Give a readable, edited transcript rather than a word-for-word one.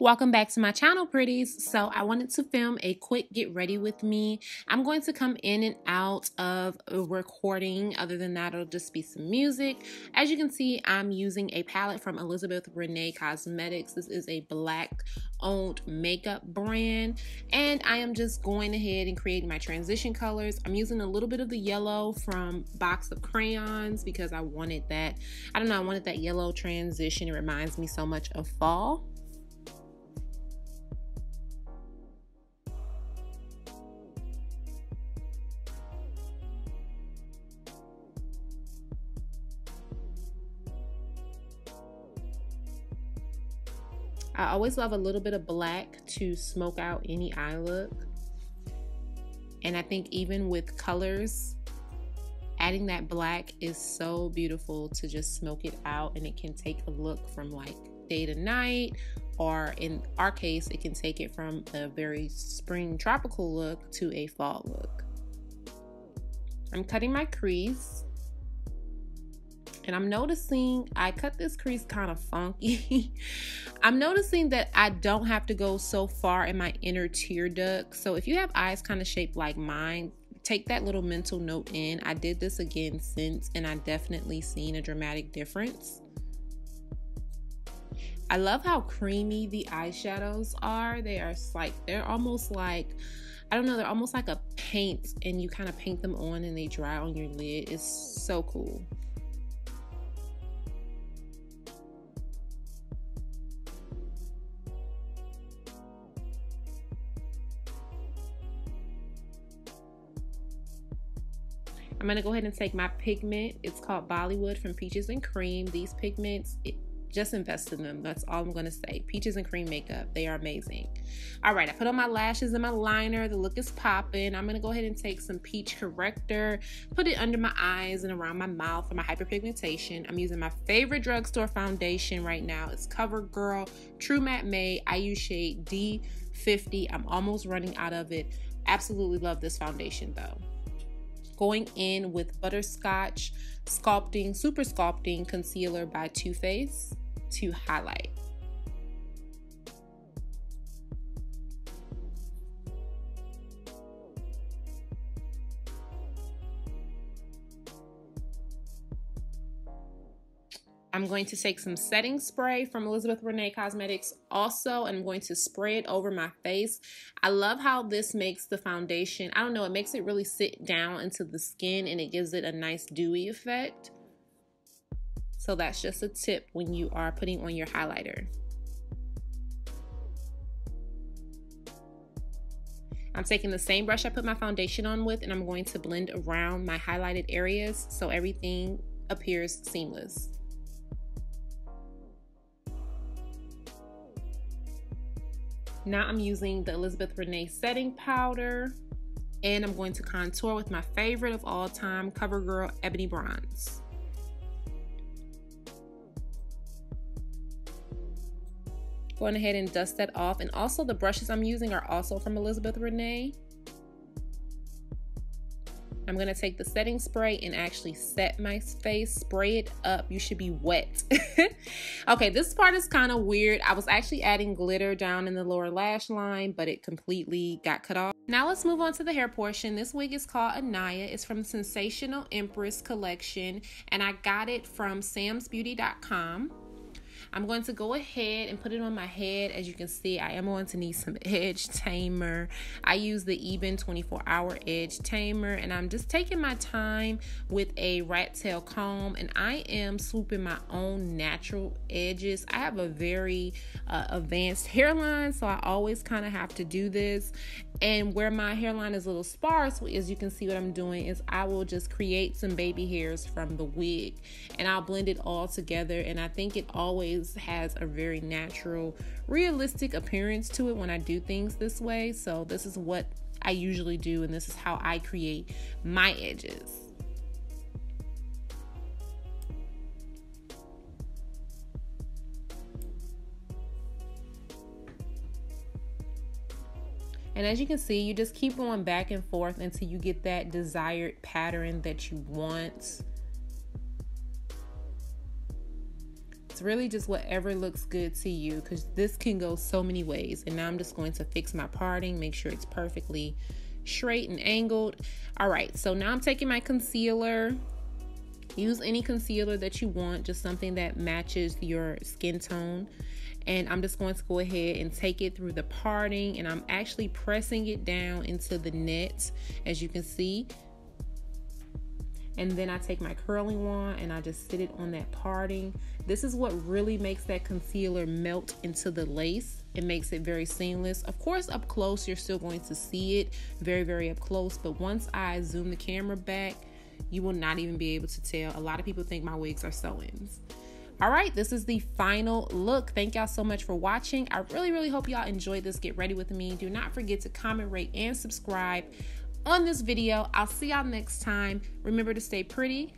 Welcome back to my channel, pretties. So I wanted to film a quick get ready with me. I'm going to come in and out of a recording. Other than that, it'll just be some music. As you can see, I'm using a palette from Renee Cosmetics. This is a black owned makeup brand, and I am just going ahead and creating my transition colors. I'm using a little bit of the yellow from box of crayons because I wanted that, I don't know, I wanted that yellow transition. It reminds me so much of fall. I always love a little bit of black to smoke out any eye look. And I think even with colors, adding that black is so beautiful to just smoke it out, and it can take a look from like day to night, or in our case, it can take it from a very spring tropical look to a fall look. I'm cutting my crease. And I'm noticing I cut this crease kind of funky. I'm noticing that I don't have to go so far in my inner tear duct. So if you have eyes kind of shaped like mine, take that little mental note in. I did this again since, and I definitely seen a dramatic difference. I love how creamy the eyeshadows are. They're almost like, I don't know, they're almost like a paint, and you kind of paint them on and they dry on your lid. It's so cool. I'm going to go ahead and take my pigment. It's called Bollywood from Peaches and Cream. These pigments, just invest in them. That's all I'm going to say. Peaches and Cream makeup. They are amazing. All right, I put on my lashes and my liner. The look is popping. I'm going to go ahead and take some peach corrector, put it under my eyes and around my mouth for my hyperpigmentation. I'm using my favorite drugstore foundation right now. It's Covergirl True Matte May. I use shade D50. I'm almost running out of it. Absolutely love this foundation though. Going in with Butterstoch Super Sculpting Concealer by Too Faced to highlight. I'm going to take some setting spray from Renee Cosmetics also, and I'm going to spray it over my face. I love how this makes the foundation, I don't know, it makes it really sit down into the skin, and it gives it a nice dewy effect. So that's just a tip when you are putting on your highlighter. I'm taking the same brush I put my foundation on with, and I'm going to blend around my highlighted areas so everything appears seamless. Now I'm using the Renee setting powder, and I'm going to contour with my favorite of all time, Covergirl Ebony Bronze. Going ahead and dust that off, and also the brushes I'm using are also from Renee. I'm going to take the setting spray and actually set my face, spray it up. You should be wet. Okay, this part is kind of weird. I was actually adding glitter down in the lower lash line, but it completely got cut off. Now let's move on to the hair portion. This wig is called ANYA. It's from the Sensational Empress collection, and I got it from SAMSBEAUTY.com. I'm going to go ahead and put it on my head. As you can see, I am going to need some edge tamer. I use the Eben 24-hour edge tamer, and I'm just taking my time with a rat tail comb, and I am swooping my own natural edges. I have a very advanced hairline, so I always kind of have to do this. And where my hairline is a little sparse, as you can see, what I'm doing is I will just create some baby hairs from the wig, and I'll blend it all together, and I think it always has a very natural, realistic appearance to it when I do things this way. So this is what I usually do, and this is how I create my edges. And as you can see, you just keep going back and forth until you get that desired pattern that you want. It's really just whatever looks good to you, because this can go so many ways. And now I'm just going to fix my parting, make sure it's perfectly straight and angled. All right, so now I'm taking my concealer. Use any concealer that you want, just something that matches your skin tone. And I'm just going to go ahead and take it through the parting, and I'm actually pressing it down into the net, as you can see. And then I take my curling wand and I just sit it on that parting. This is what really makes that concealer melt into the lace. It makes it very seamless. Of course, up close, you're still going to see it very, very up close. But once I zoom the camera back, you will not even be able to tell. A lot of people think my wigs are sew-ins. All right, this is the final look. Thank y'all so much for watching. I really, really hope y'all enjoyed this. Get ready with me. Do not forget to comment, rate, and subscribe on this video. I'll see y'all next time. Remember to stay pretty,